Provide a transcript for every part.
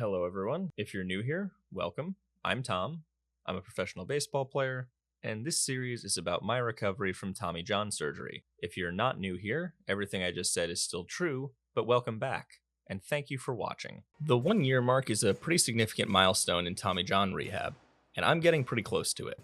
Hello, everyone. If you're new here, welcome. I'm Tom. I'm a professional baseball player, and this series is about my recovery from Tommy John surgery. If you're not new here, everything I just said is still true, but welcome back, and thank you for watching. The 1 year mark is a pretty significant milestone in Tommy John rehab, and I'm getting pretty close to it.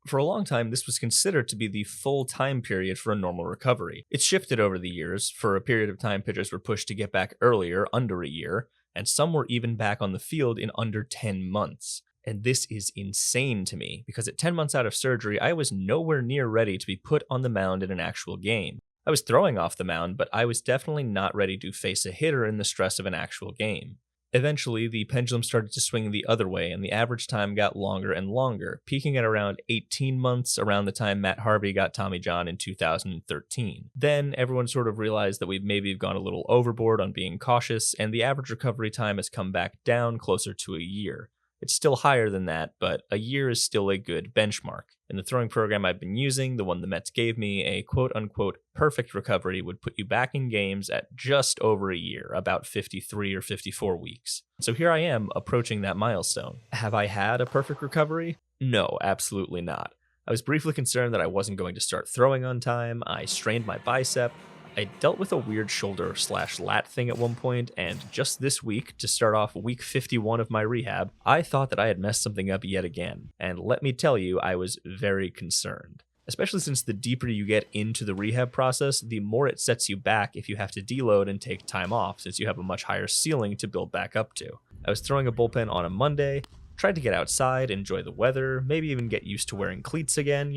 For a long time, this was considered to be the full time period for a normal recovery. It's shifted over the years. For a period of time, pitchers were pushed to get back earlier, under a year, and some were even back on the field in under 10 months. And this is insane to me, because at 10 months out of surgery, I was nowhere near ready to be put on the mound in an actual game. I was throwing off the mound, but I was definitely not ready to face a hitter in the stress of an actual game. Eventually, the pendulum started to swing the other way, and the average time got longer and longer, peaking at around 18 months around the time Matt Harvey got Tommy John in 2013. Then, everyone sort of realized that we've maybe gone a little overboard on being cautious, and the average recovery time has come back down closer to a year. It's still higher than that, but a year is still a good benchmark. In the throwing program I've been using, the one the Mets gave me, a quote-unquote perfect recovery would put you back in games at just over a year, about 53 or 54 weeks. So here I am, approaching that milestone. Have I had a perfect recovery? No, absolutely not. I was briefly concerned that I wasn't going to start throwing on time, I strained my bicep, I dealt with a weird shoulder/lat thing at one point, and just this week, to start off week 51 of my rehab, I thought that I had messed something up yet again. And let me tell you, I was very concerned. Especially since the deeper you get into the rehab process, the more it sets you back if you have to deload and take time off, since you have a much higher ceiling to build back up to. I was throwing a bullpen on a Monday, tried to get outside, enjoy the weather, maybe even get used to wearing cleats again,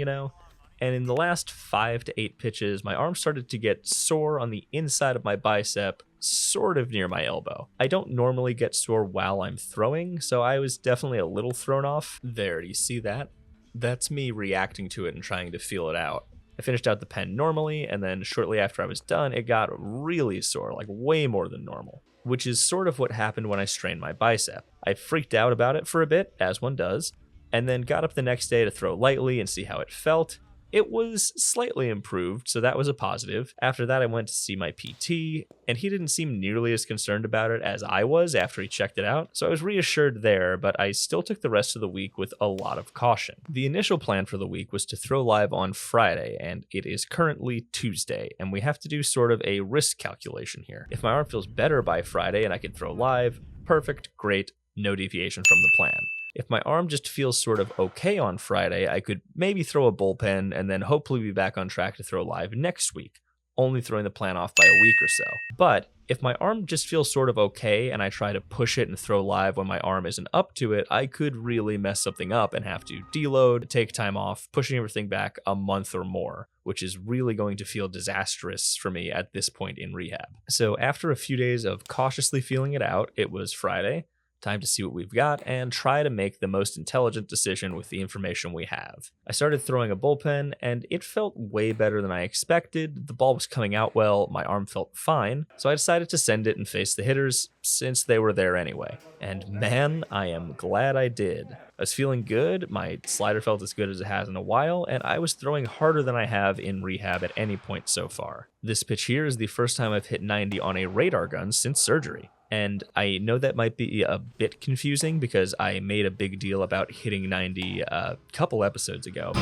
And in the last 5 to 8 pitches, my arm started to get sore on the inside of my bicep, sort of near my elbow. I don't normally get sore while I'm throwing, so I was definitely a little thrown off. There, do you see that? That's me reacting to it and trying to feel it out. I finished out the pen normally, and then shortly after I was done, it got really sore, like way more than normal. Which is sort of what happened when I strained my bicep. I freaked out about it for a bit, as one does, and then got up the next day to throw lightly and see how it felt. It was slightly improved, so that was a positive. After that, I went to see my PT, and he didn't seem nearly as concerned about it as I was after he checked it out, so I was reassured there, but I still took the rest of the week with a lot of caution. The initial plan for the week was to throw live on Friday, and it is currently Tuesday, and we have to do sort of a risk calculation here. If my arm feels better by Friday and I can throw live, perfect, great, no deviation from the plan. If my arm just feels sort of okay on Friday, I could maybe throw a bullpen and then hopefully be back on track to throw live next week, only throwing the plan off by a week or so. But if my arm just feels sort of okay and I try to push it and throw live when my arm isn't up to it, I could really mess something up and have to deload, take time off, pushing everything back a month or more, which is really going to feel disastrous for me at this point in rehab. So after a few days of cautiously feeling it out, it was Friday. Time to see what we've got and try to make the most intelligent decision with the information we have. I started throwing a bullpen and it felt way better than I expected. The ball was coming out well, my arm felt fine, so I decided to send it and face the hitters since they were there anyway. And man, I am glad I did. I was feeling good, my slider felt as good as it has in a while, and I was throwing harder than I have in rehab at any point so far. This pitch here is the first time I've hit 90 on a radar gun since surgery. And I know that might be a bit confusing because I made a big deal about hitting 90 a couple episodes ago.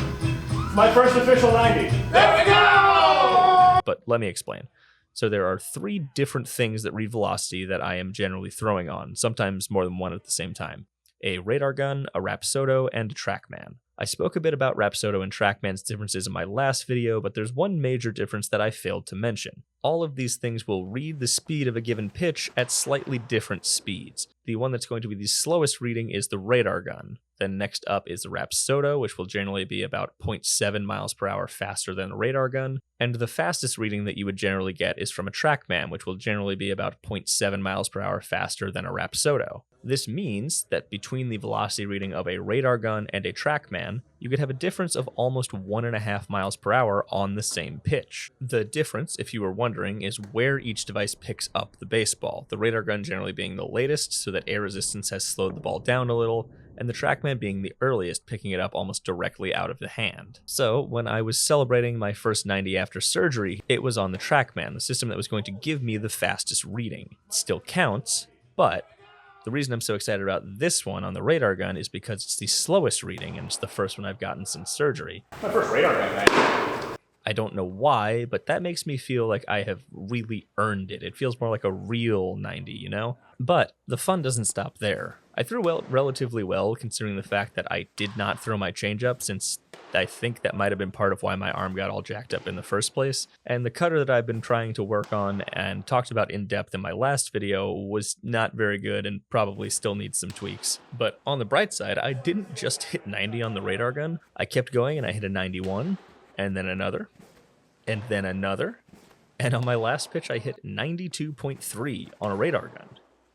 My first official 90. There we go! But let me explain. So there are 3 different things that read velocity that I am generally throwing on, sometimes more than one at the same time. A radar gun, a Rapsodo, and a TrackMan. I spoke a bit about Rapsodo and TrackMan's differences in my last video, but there's one major difference that I failed to mention. All of these things will read the speed of a given pitch at slightly different speeds. The one that's going to be the slowest reading is the radar gun. Then next up is the Rapsodo, which will generally be about 0.7 miles per hour faster than the radar gun. And the fastest reading that you would generally get is from a TrackMan, which will generally be about 0.7 miles per hour faster than a Rapsodo. This means that between the velocity reading of a radar gun and a TrackMan, you could have a difference of almost 1.5 miles per hour on the same pitch. The difference, if you were wondering, is where each device picks up the baseball, the radar gun generally being the latest so that air resistance has slowed the ball down a little, and the TrackMan being the earliest, picking it up almost directly out of the hand. So when I was celebrating my first 90 after surgery, it was on the TrackMan, the system that was going to give me the fastest reading. It still counts, but The reason I'm so excited about this one on the radar gun is because it's the slowest reading, and it's the first one I've gotten since surgery. My first radar gun, man. I don't know why, but that makes me feel like I have really earned it. It feels more like a real 90, you know? But the fun doesn't stop there. I threw relatively well, considering the fact that I did not throw my changeup, since I think that might have been part of why my arm got all jacked up in the first place. And the cutter that I've been trying to work on and talked about in depth in my last video was not very good and probably still needs some tweaks. But on the bright side, I didn't just hit 90 on the radar gun. I kept going and I hit a 91, and then another, and then another. And on my last pitch, I hit 92.3 on a radar gun.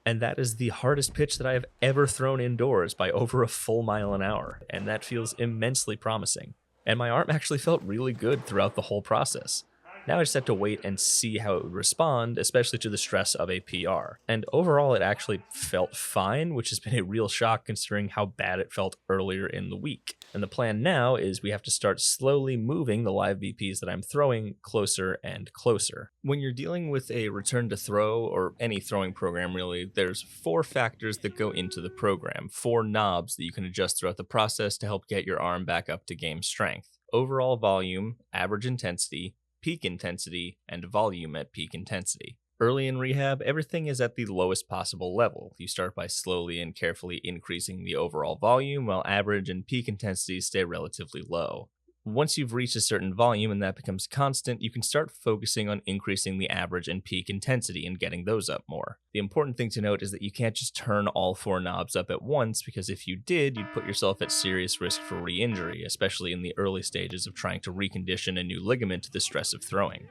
And that is the hardest pitch that I have ever thrown indoors by over a full mile an hour, and that feels immensely promising. And my arm actually felt really good throughout the whole process. Now I just have to wait and see how it would respond, especially to the stress of a PR. And overall, it actually felt fine, which has been a real shock considering how bad it felt earlier in the week. And the plan now is we have to start slowly moving the live VPs that I'm throwing closer and closer. When you're dealing with a return to throw, or any throwing program really, there's 4 factors that go into the program, 4 knobs that you can adjust throughout the process to help get your arm back up to game strength. Overall volume, average intensity, peak intensity, and volume at peak intensity. Early in rehab, everything is at the lowest possible level. You start by slowly and carefully increasing the overall volume, while average and peak intensities stay relatively low. Once you've reached a certain volume and that becomes constant, you can start focusing on increasing the average and peak intensity and getting those up more. The important thing to note is that you can't just turn all 4 knobs up at once, because if you did, you'd put yourself at serious risk for re-injury, especially in the early stages of trying to recondition a new ligament to the stress of throwing.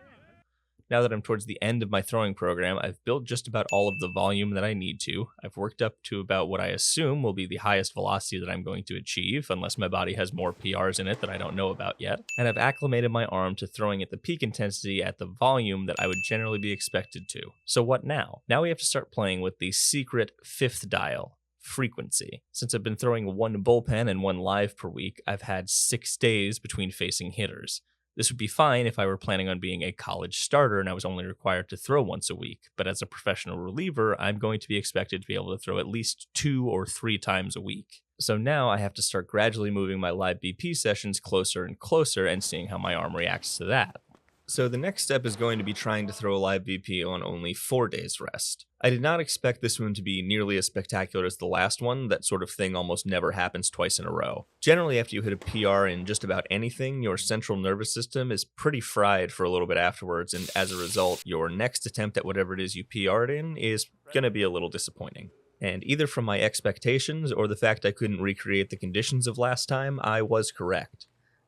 Now that I'm towards the end of my throwing program, I've built just about all of the volume that I need to. I've worked up to about what I assume will be the highest velocity that I'm going to achieve, unless my body has more PRs in it that I don't know about yet. And I've acclimated my arm to throwing at the peak intensity at the volume that I would generally be expected to. So what now? Now we have to start playing with the secret 5th dial, frequency. Since I've been throwing 1 bullpen and 1 live per week, I've had 6 days between facing hitters. This would be fine if I were planning on being a college starter and I was only required to throw once a week, but as a professional reliever, I'm going to be expected to be able to throw at least 2 or 3 times a week. So now I have to start gradually moving my live BP sessions closer and closer and seeing how my arm reacts to that. So the next step is going to be trying to throw a live VP on only 4 days rest. I did not expect this one to be nearly as spectacular as the last one. That sort of thing almost never happens twice in a row. Generally, after you hit a PR in just about anything, your central nervous system is pretty fried for a little bit afterwards, and as a result, your next attempt at whatever it is you PR'd in is going to be a little disappointing. And either from my expectations or the fact I couldn't recreate the conditions of last time, I was correct.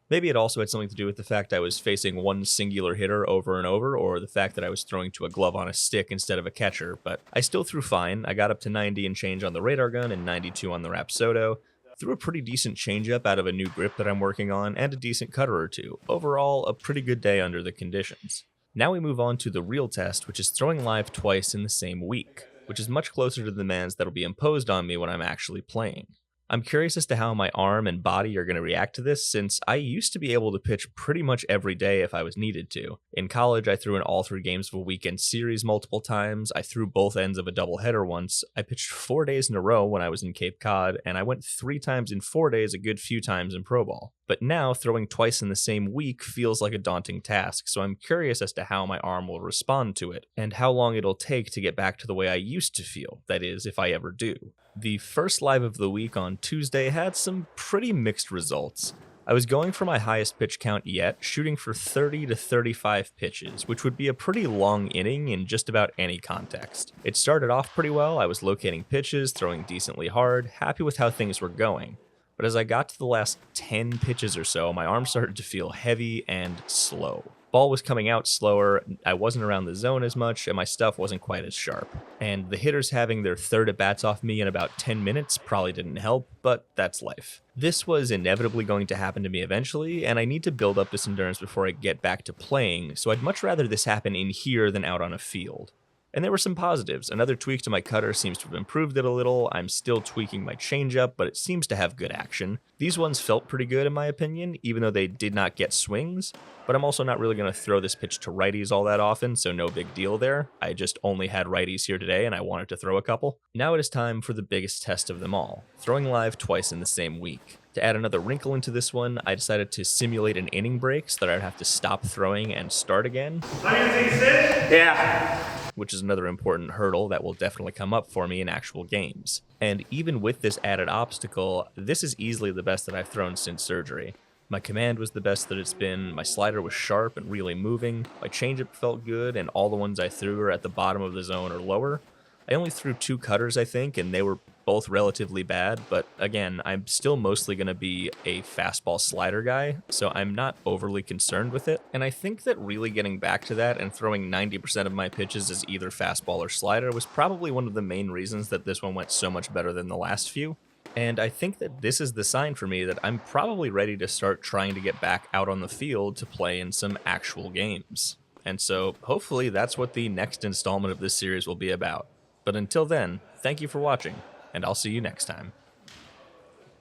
Maybe it also had something to do with the fact I was facing one singular hitter over and over, or the fact that I was throwing to a glove on a stick instead of a catcher, but I still threw fine. I got up to 90 and change on the radar gun and 92 on the Rapsodo. Threw a pretty decent changeup out of a new grip that I'm working on, and a decent cutter or 2. Overall, a pretty good day under the conditions. Now we move on to the real test, which is throwing live twice in the same week, which is much closer to the demands that'll be imposed on me when I'm actually playing. I'm curious as to how my arm and body are going to react to this, since I used to be able to pitch pretty much every day if I was needed to. In college, I threw in all 3 games of a weekend series multiple times. I threw both ends of a doubleheader once. I pitched 4 days in a row when I was in Cape Cod, and I went 3 times in 4 days a good few times in pro ball. But now, throwing twice in the same week feels like a daunting task, so I'm curious as to how my arm will respond to it, and how long it'll take to get back to the way I used to feel, that is, if I ever do. The first live of the week on Tuesday had some pretty mixed results. I was going for my highest pitch count yet, shooting for 30 to 35 pitches, which would be a pretty long inning in just about any context. It started off pretty well, I was locating pitches, throwing decently hard, happy with how things were going. But as I got to the last 10 pitches or so, my arm started to feel heavy and slow. Ball was coming out slower, I wasn't around the zone as much, and my stuff wasn't quite as sharp. And the hitters having their third at-bats off me in about 10 minutes probably didn't help, but that's life. This was inevitably going to happen to me eventually, and I need to build up this endurance before I get back to playing, so I'd much rather this happen in here than out on a field. And there were some positives. Another tweak to my cutter seems to have improved it a little. I'm still tweaking my changeup, but it seems to have good action. These ones felt pretty good in my opinion, even though they did not get swings. But I'm also not really going to throw this pitch to righties all that often, so no big deal there. I just only had righties here today and I wanted to throw a couple. Now it is time for the biggest test of them all, throwing live twice in the same week. To add another wrinkle into this one, I decided to simulate an inning break so that I'd have to stop throwing and start again. Yeah. Which is another important hurdle that will definitely come up for me in actual games. And even with this added obstacle, this is easily the best that I've thrown since surgery. My command was the best that it's been, my slider was sharp and really moving, my changeup felt good, and all the ones I threw are at the bottom of the zone or lower. I only threw 2 cutters, I think, and they were both relatively bad, but again, I'm still mostly going to be a fastball slider guy, so I'm not overly concerned with it. And I think that really getting back to that and throwing 90% of my pitches as either fastball or slider was probably one of the main reasons that this one went so much better than the last few. And I think that this is the sign for me that I'm probably ready to start trying to get back out on the field to play in some actual games. And so hopefully that's what the next installment of this series will be about. But until then, thank you for watching, and I'll see you next time.